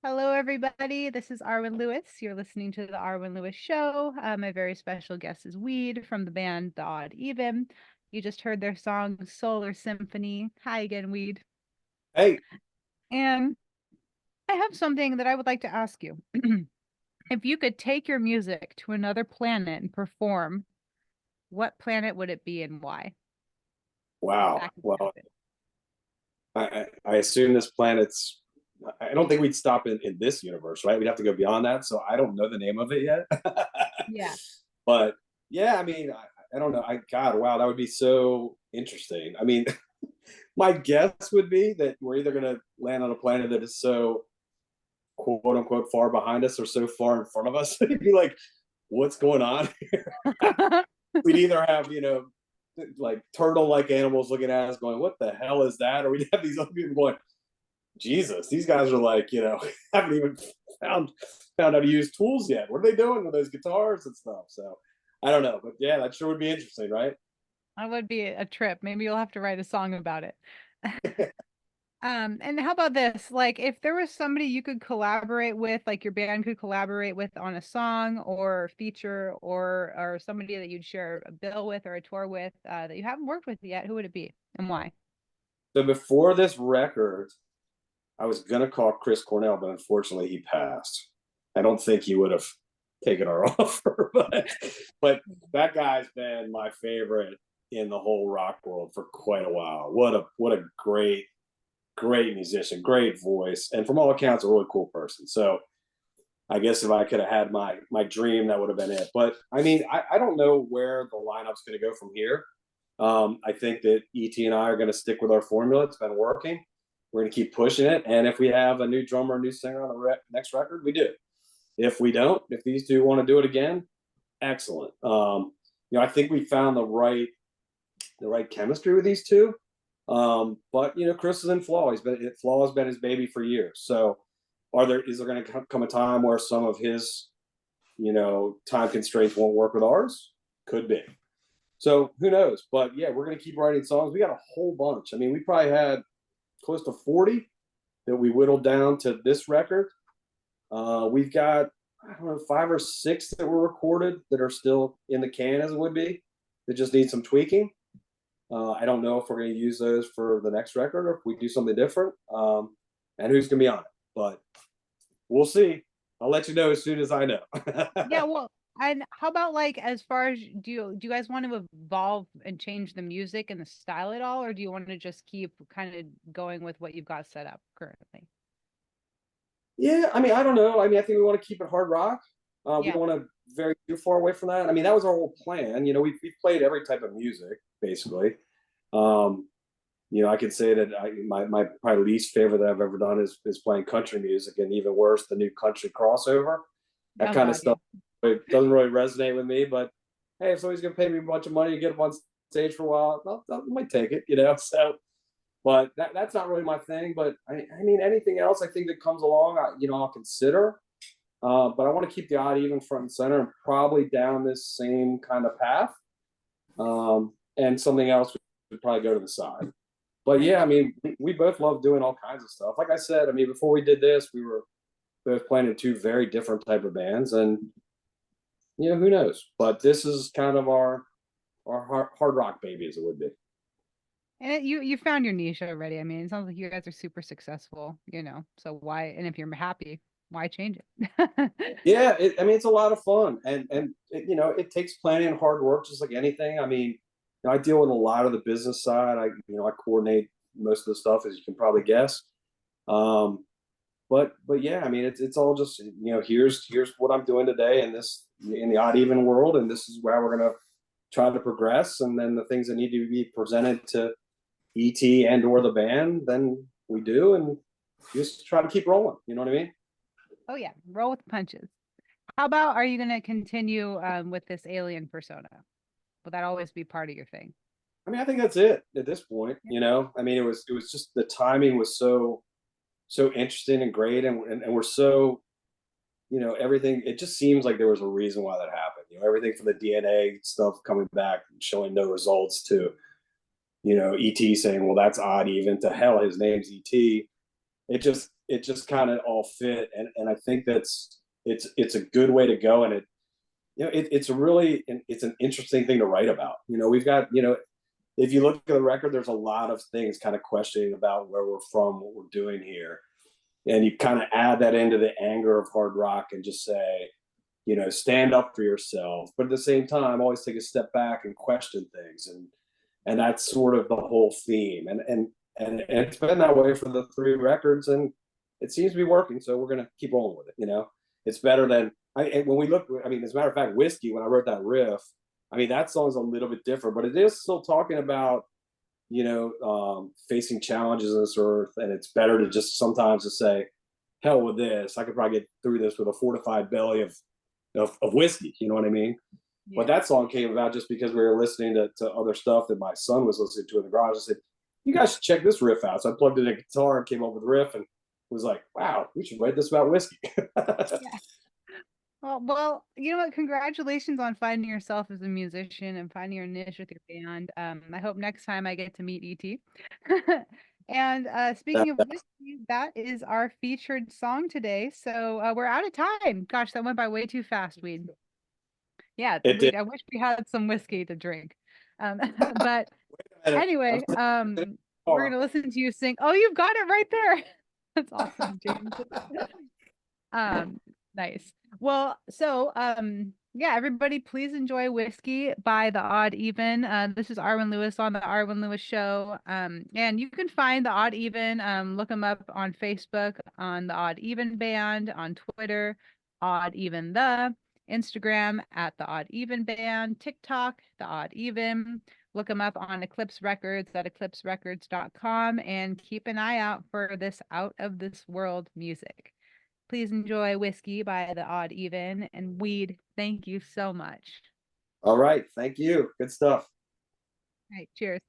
Hello, everybody. This is Arwen Lewis. You're listening to the Arwen Lewis Show. My very special guest is Weed from the band The OddEven. You just heard their song Solar Symphony. Hi again, Weed. Hey, And I have something that I would like to ask you. If you could take your music to another planet and perform, what planet would it be and why? If wow. that could Well, happen. I assume this planet's. I don't think we'd stop in this universe, right? We'd have to go beyond that. So I don't know the name of it yet. Yeah. But yeah, I mean, I don't know. God, wow, that would be so interesting. I mean, my guess would be that we're either going to land on a planet that is so quote unquote far behind us or so far in front of us. It'd be like, what's going on here? We'd either have, like turtle-like animals looking at us going, what the hell is that? Or we'd have these other people going, Jesus, these guys are like, haven't even found how to use tools yet. What are they doing with those guitars and stuff? So I don't know. But yeah, that sure would be interesting, right? That would be a trip. Maybe you'll have to write a song about it. And how about this? Like, if there was somebody you could collaborate with, like your band could collaborate with on a song or feature, or somebody that you'd share a bill with or a tour with, that you haven't worked with yet, who would it be and why? So before this record, I was gonna call Chris Cornell, but unfortunately he passed. I don't think he would have taken our offer, but that guy's been my favorite in the whole rock world for quite a while. What a great musician, great voice, and from all accounts, a really cool person. So I guess if I could have had my dream, that would have been it. But I mean, I don't know where the lineup's going to go from here. I think that ET and I are going to stick with our formula. It's been working. We're going to keep pushing it. And if we have a new drummer, a new singer on the next record, we do. If we don't, if these two want to do it again, excellent. I think we found the right chemistry with these two. But Chris is in Flaw. Flaw has been his baby for years. So is there going to come a time where some of his, time constraints won't work with ours? Could be. So who knows? But yeah, we're going to keep writing songs. We got a whole bunch. I mean, we probably had close to 40 that we whittled down to this record. We've got, I don't know, 5 or 6 that were recorded that are still in the can, as it would be, that just need some tweaking. I don't know if we're going to use those for the next record or if we do something different, and who's going to be on it. But we'll see. I'll let you know as soon as I know. Yeah, well, and how about like as far as do you guys want to evolve and change the music and the style at all, or do you want to just keep kind of going with what you've got set up currently? Yeah, I mean, I don't know. I mean, I think we want to keep it hard rock. We Yeah. don't want to very too far away from that. I mean, that was our whole plan. We've played every type of music basically. Um, I can say that my probably least favorite that I've ever done is playing country music, and even worse, the new country crossover. That Oh kind of God, yeah. stuff, it doesn't really resonate with me. But hey, if somebody's gonna pay me a bunch of money to get up on stage for a while, I might take it. So, but that's not really my thing. But I mean, anything else I think that comes along, I'll consider. But I want to keep the odd even front and center, and probably down this same kind of path. And something else would probably go to the side. But yeah, I mean, we both love doing all kinds of stuff. Like I said, I mean, before we did this, we were both playing in 2 very different type of bands, and who knows? But this is kind of our hard rock baby, as it would be. And you found your niche already. I mean, it sounds like you guys are super successful, So why? And if you're happy, why change it? Yeah, I mean, it's a lot of fun, and it takes planning and hard work, just like anything. I mean, I deal with a lot of the business side. I coordinate most of the stuff, as you can probably guess. Um, but yeah, I mean, it's all just here's what I'm doing today in the odd even world, and this is where we're gonna try to progress, and then the things that need to be presented to ET and or the band, then we do, and just try to keep rolling. You know what I mean? Oh yeah, roll with the punches. How about are you going to continue with this alien persona? Will that always be part of your thing? I mean, I think that's it at this point. Yeah. I mean, it was just the timing was so interesting and great, and we're so everything. It just seems like there was a reason why that happened. Everything from the DNA stuff coming back and showing no results to ET saying, well, that's odd even, to hell his name's ET. It just it just kind of all fit, and I think it's a good way to go, and it's an interesting thing to write about. We've got, if you look at the record, there's a lot of things kind of questioning about where we're from, what we're doing here, and you kind of add that into the anger of hard rock and just say, stand up for yourself, but at the same time, always take a step back and question things, and that's sort of the whole theme, and it's been that way for the 3 records, and it seems to be working. So we're gonna keep rolling with it. It's better than when we look. I mean, as a matter of fact, Whiskey, when I wrote that riff, I mean, that song's a little bit different, but it is still talking about facing challenges in this earth, and it's better to just sometimes to say, hell with this. I could probably get through this with a fortified belly of whiskey. You know what I mean? Yeah. But that song came about just because we were listening to other stuff that my son was listening to in the garage. I said, you guys should check this riff out. So I plugged in a guitar and came up with a riff, and was like, wow, we should write this about whiskey. Yeah. Well, you know what? Congratulations on finding yourself as a musician and finding your niche with your band. I hope next time I get to meet ET. And speaking of whiskey, that is our featured song today. So we're out of time. Gosh, that went by way too fast, Weed. Yeah, Weed, I wish we had some whiskey to drink. But anyway, we're gonna listen to you sing. Oh, you've got it right there. That's awesome, James. Nice. Well, so yeah, everybody, please enjoy Whiskey by the OddEven. This is Arwen Lewis on the Arwen Lewis Show. And you can find the OddEven, look them up on Facebook, on the OddEven Band, on Twitter, OddEven the Instagram at the OddEven Band, TikTok, the OddEven. Look them up on Eclipse Records at eclipserecords.com, and keep an eye out for this out of this world music. Please enjoy Whiskey by the OddEven, and Weed, thank you so much. All right. Thank you. Good stuff. All right. Cheers.